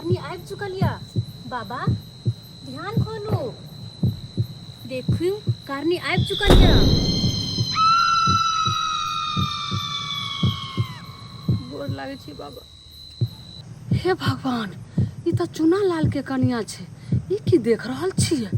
कारनी आबि चुकल या बाबा ध्यान खोलू देखू कारनी आबि चुकल या गोर लागे छी बाबा। हे भगवान ई तो चूना लाल के कनिया छे ई की देख रहल छियै।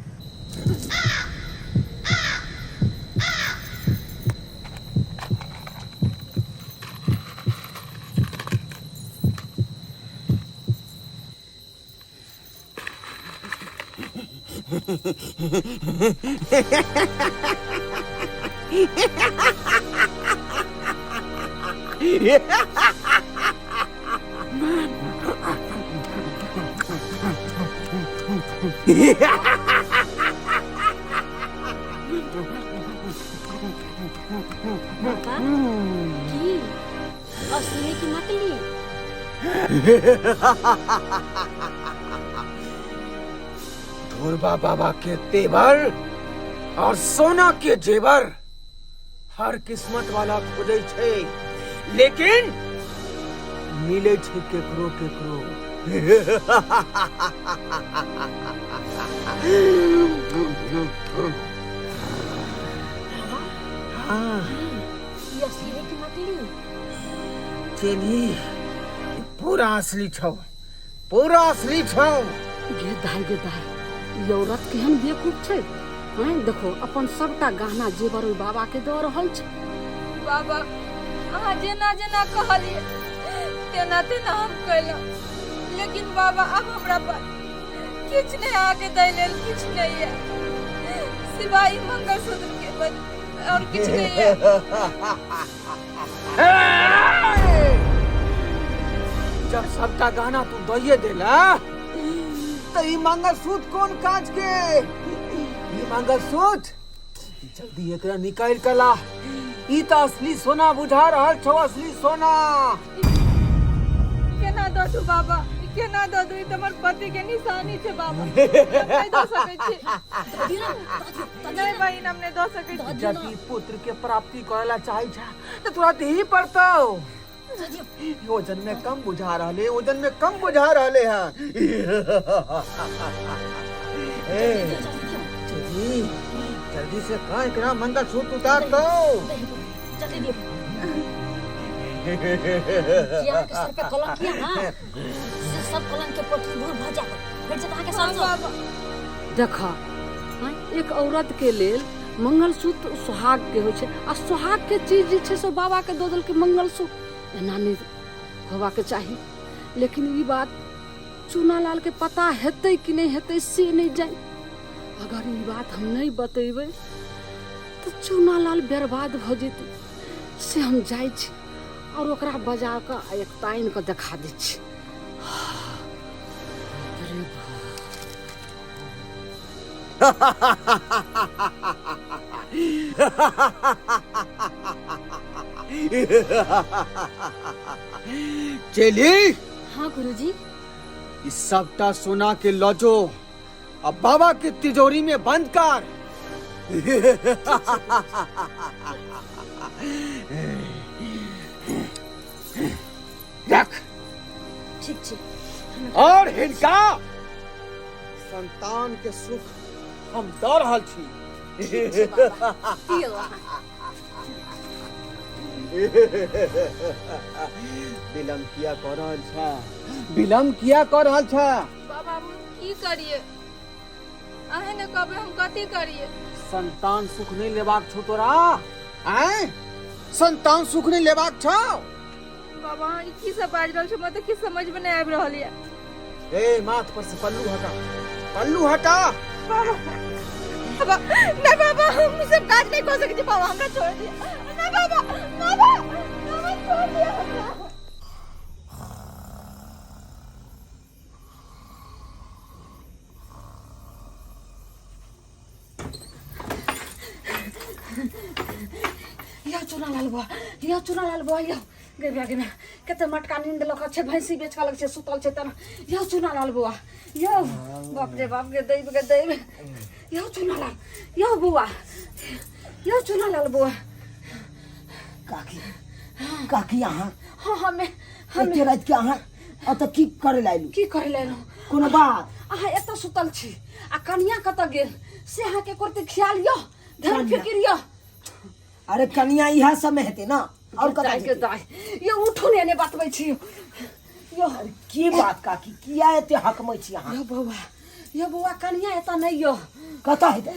बाबा की असली की नकली धुरबा बाबा के तेवर और सोना के जेवर हर किस्मत वाला खोजे छे, लेकिन मिले छे केकरो केकरो। हाँ ये असली की नकली चली पूरा असली छौ, पूरा असली छौ। गे दाई ई औरत केहन बेवकूफ छै। हैं देखो अपन सबटा गहना जेवर ओइ बाबा के दऽ रहल छै। बाबा अहाँ जेना जेना कहलिए तेना तेना हम कइलहुँ, लेकिन बाबा अब हमरा पास किछ नहीं आगे दै लेल किछ नहीं है, सिवाय मंगलसूत्र के बस और किछ नहीं है। जब सबका गहना तू दइए देला तो ई मंगलसूत्र कौन काज के? ई मंगलसूत्र जल्दी एकरा निकाल के ला। ई तो असली सोना बुझा रहल छौ, असली सोना। केना दऽ दू बाबा, केना दऽ दू? ई तऽ हमर पति के निशानी छै बाबा, नहीं दऽ सकै छी। नहीं बहिन हम नहीं दऽ सकै छी। जब ई पुत्र के प्राप्ति करेला चाहे छा तो तोरा देही पड़तौ। वजन में कम बुझा रहले, वजन में कम बुझा रहले हैं। जल्दी जल्दी से कहाँ एकरा मंगलसूत्र उतार दो। जल्दी दे जिया के सर पे कलंक किया ना, से सब कलंक के पोटली दूर भऽ जात, फिर से कहाँ के सर बाबा देखा एक औरत के लेल मंगलसूत्र सुहाग के होइ छै आ सुहाग के चीज जे छै से बाबा के दऽ देलकै मंगलसूत्र। एना नहीं होबाक चाही, लेकिन ई बात चूना लाल के पता हेतै कि नहीं हेतै से नहीं जान। अगर ई बात हम नहीं बतेबै तो चूना लाल बर्बाद भ जेतै। से हम जाइ छी और ओकरा बजा कऽ एक ताइन के देखा दै छी। चली हाँ गुरुजी इस सबटा सोना के लजो अब बाबा के तिजोरी में बंद कर। रख ठीक छै। और हिनका संतान के सुख हम दऽ रहल छी। विलम्ब किया कऽ रहल छा, विलम्ब किया कऽ रहल छा? बाबा हम की करिए? अहे ने कहबै हम कथी करिए? संतान सुख नहीं लेबाक छौ तोरा? आय संतान सुख नहीं लेबाक छौ? बाबा अहाँ ई की सब बाजि रहल छी? हमरा तऽ किछु समझ में नहीं आबि रहल यऽ। ए माथ पर से पल्लू हटा, पल्लू हटा। बाबा नहीं बाबा हम ई सब काज नहीं कर सकै छी। बाबा हमरा छोड़ दिया। नहीं बाबा बाबा बाबा छोड़ दिया हमरा। या चूना लाल बुआ, या चूना लाल बुआ, या गे बेगिना कते मटका नींद लख छै, भैंसी बेच के लग छै सुतल छै तना। या चूना लाल बुआ, या बाप रे बाप, गे दैव, या चूना लाल, या बुआ, या चूना लाल बुआ। काकी काकी यहाँ हाँ हमें रात के यहाँ तो की करे लाइलू की करे लेलो कोनो बात अहाँ एतऽ सुतल छी आ कनिया कतऽ गेल से अहाँके करते ख्याल यऽ ध्यान फिकिर यऽ अरे कनिया इहा सब में हेते ना और कता के दाई ये उठो ने बतबै छी यो की बात काकी किया एते हकमै छी अहाँ यो बौआ कनिया एतऽ नहीं यो कता हेते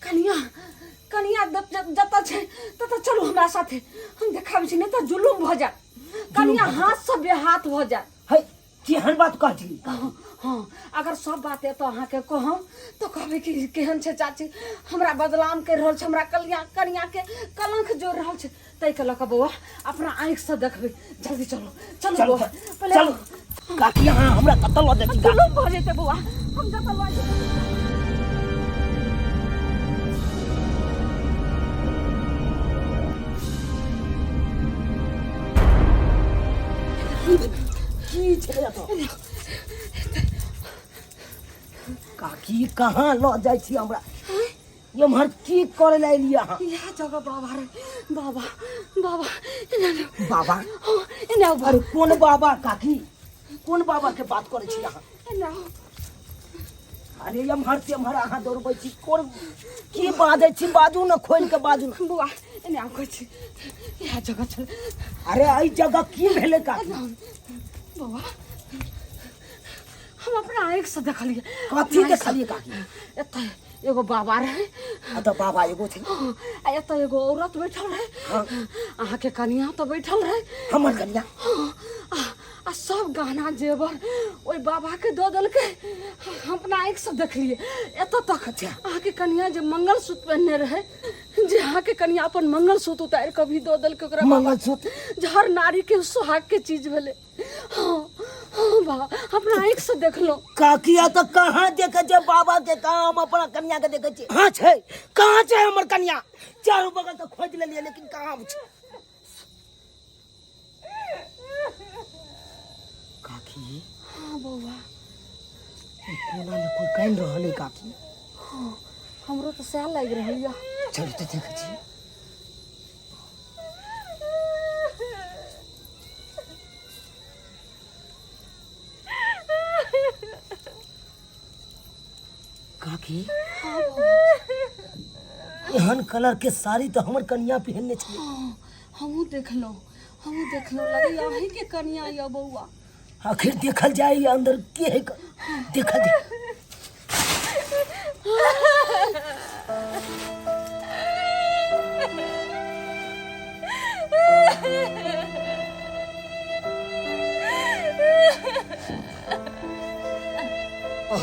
कनिया जतऽ छै ततऽ चलू हमरा साथे हम देखाबै छी नहीं तऽ जुलुम भ जाय कनिया हाथ से बेहाथ भ जाय है केहन बात कहती हाँ अगर सब बात है तो अहाँ के कहूँ तो कहबे कि केहन छै चाची हमरा बदनाम कर रहल छै हमरा कनिया के कलंक जोड़ रहल छै तै के लक बौआ अपना आँख से देखबे जल्दी चलो चलो बौआ पहले चलो काकी अहाँ हमरा कतऽ ल देती जुलुम भ जेतै बौआ हम जतऽ ल जेतै की छै तो काकी कहाँ ल जाइ छी हमरा एम्हर की करे ला एलियै अहाँ यह जगह बाबा रे बाबा बाबा एने अरे कोन बाबा काकी कोन बाबा के बात करे छी अहाँ एने अरे एम्हर से एम्हर अहाँ दौड़बै छी कोन की बाजै छी बाजू न खोल के बाजू न बुआ एने आउ छी यह जगह चल अरे एहि जगह की भेलै काकी बुआ हम अपना आँख से देखलिए कथी देखलिए काकी एतऽ एगो बाबा रहे तो बाबा एगो थे आ एतऽ एगो औरत बैठल रहे अहाँ के कनिया तो बैठल रहे हमर कनिया आ सब गहना जेवर ओइ बाबा के दऽ देलकै हम अपना आँख से देखलिए एतऽ तक अहाँ के कनिया जे मंगलसूत्र पहनने रहे जे अहाँ के कनिया अपन मंगलसूत्र उतारि के भी दऽ देलकै ओकरा मंगलसूत्र जे हर नारी के सुहाग के चीज भेलै हाँ बा अपना आँख से देखलो काकिया तो कहाँ देखे छै बाबा के काम अपना कन्या के देखे छै हाँ छै कहाँ छै हमर कन्या चारों बगल से खोज लेलिए लेकिन कहाँ छै काकी हाँ बौआ कोना में कोई कान रहल है काकी हाँ हमरो तो सएह लागि रहल यऽ चल तो देखे छी काकी एहन कलर के साड़ी तो हमर कन्या पहनने छले हमहूँ देखलहुँ लगे अहीं के कनिया यऽ बौआ आखिर देखल जाए अंदर के है देखल जाए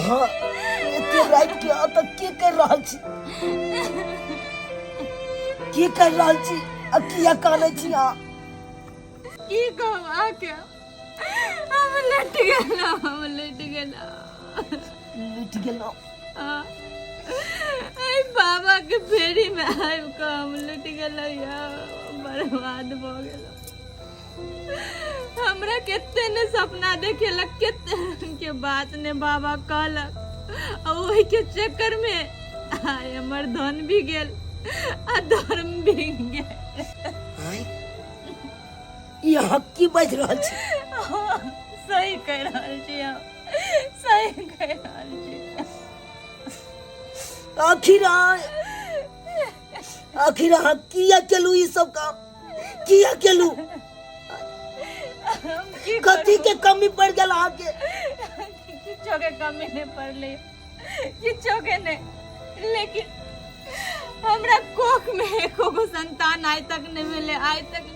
हाँ एते रात के अत के कर रहल छी की कर रहल छी आ किया कानै छी अहाँ की कहब आके हम लट गेलहुँ लुट गेलहुँ आई बाबा के फेरी में आबि कऽ हम लुटि गेलहुँ यार बर्बाद भऽ गेलहुँ हमरा कते ने सपना देखेलक कते के बात ने बाबा कहलक और वही के चक्कर में आय हमर धन भी गेल आ धर्म भी गेल यहाँ की बाज रहल छी सही कह रहल छी हम सही कह रहल छी आखिर अहाँ किया केलू ई सब काम किया केलू कथी के कमी पड़ गेल अहाँ के किछो के कमी नहीं पड़ले किछो के नहीं लेकिन हमरा कोख में एको गो संतान आइ तक नहीं मिले आइ तक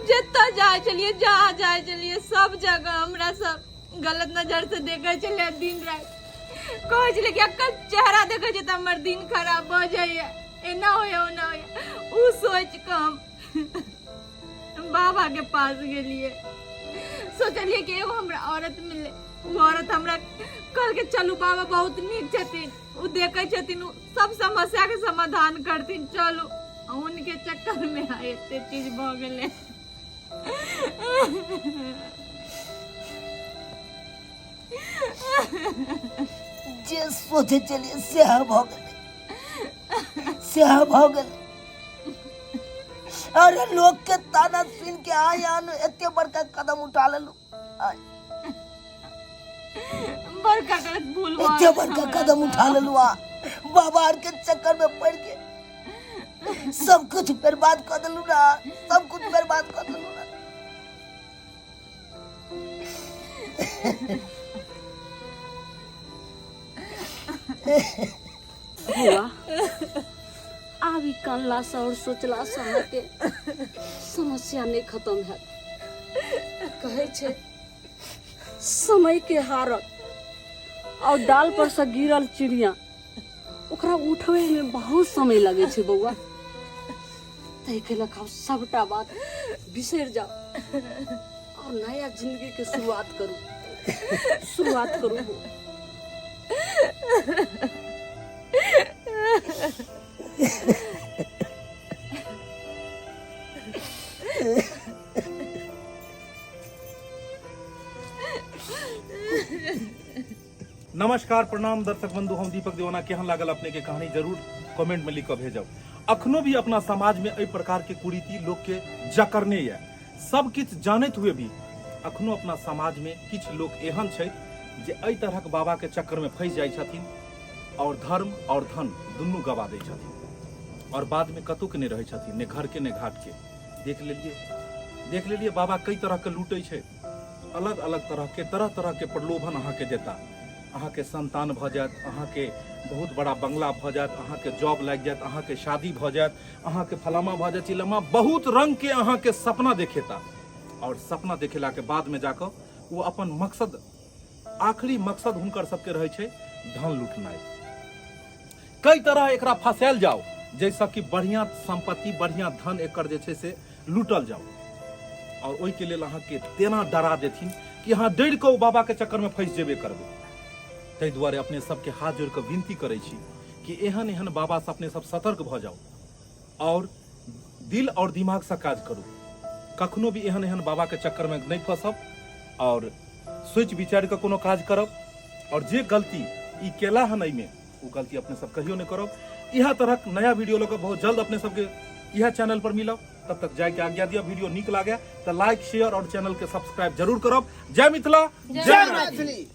जत्ता जाए चलिए जहाँ जाए चलिए सब जगह हमरा सब गलत नजर से देखे चले दिन रात कहे चले कि अक्कल चेहरा देखे छै त हमर दिन खराब भ जाइए एना होया ओना होया उ सोच के हम बाबा के पास गेलिए सोचलिए कि एगो हमरा औरत मिले वो औरत हमरा कल के चलू बाबा बहुत नीक छथिन उ देखे छथिन उ सब समस्या के समाधान करथिन चलू उनके चक्कर में आए एते चीज भ गेले जे सोचे चलिए सेहा भ गेले अरे लोग के ताना सुन के आयान एते बड़का कदम उठा लेलू बड़का गलत भूल इतने बड़का कदम उठा ललुआ बाबा के चक्कर में पड़ के सब कुछ बर्बाद कर दिलू ना, सब कुछ बर्बाद कर दिलू ना। हुआ आवी कानला से और सोचला से के समस्या नहीं खत्म है। कहे छे समय के हारत और डाल पर से गिरल चिड़िया ओकरा उठवे में बहुत समय लगे छे बउआ। तय के लखाव सबटा बात बिसर जाओ और नया जिंदगी के शुरुआत करू। नमस्कार प्रणाम दर्शक बंधु, हम दीपक दीवाना। केहन लागल अपने के कहानी जरूर कमेंट में लिख के भेजब। अखनो भी अपना समाज में एहि प्रकार के कुरीति लोग के जकरने ये सब किछ जानत हुए भी अखनो अपना समाज में किछ लोग एहन छै जे एहि तरहक बाबा के चक्कर में फंस जाइ छथिन और धर्म और धन दुनू गवा दै छथिन और बाद में कतौ के नहीं रहे छथिन, ने घर के ने घाट के। देख लेलिए बाबा कई तरह के लूटे छै, अलग अलग तरह के प्रलोभन अहाँ के देता। अहाँ के संतान भ जात, अहाँ के बहुत बड़ा बंगला भ जात, अहाँ के जॉब लग जात, अहाँ के शादी भ जात, अहाँ के फलामा भ जात, चिलमा, बहुत रंग के अहाँ के सपना देखेता। और सपना देखेला के बाद में जाकर वो अपन मकसद, आखिरी मकसद हुनकर सबके रहे छे धन लूटनाइ। कई तरह एकरा फंसायल जाओ जैसा कि बढ़िया संपत्ति, बढ़िया धन एकर जे छे से लूटल जाओ और ओहि के लेल अहाँ के तेना डरा देथिन कि अहाँ डर के बाबा के चक्कर में फंस जेबे करबे। ताहि दुआरे अपने सबके हाथ जोड़ के विनती करे छी कि एहन एहन बाबा से अपने सब सतर्क भ जाओ और दिल और दिमाग से काज करू। कखनो भी एहन एहन बाबा के चक्कर में नहीं फंसब और सोच विचार के कोनो काज करब। और जे गलती ई केला हन में वो गलती अपने सब कहियो नहीं करब। यह तरह नया वीडियो लोग बहुत जल्द अपने सबके यह चैनल पर मिलब। तब तक जाके आज्ञा दिया। वीडियो निक लागे तो लाइक शेयर और चैनल के सब्सक्राइब जरूर करब। जय मिथिला, जय मैथिली।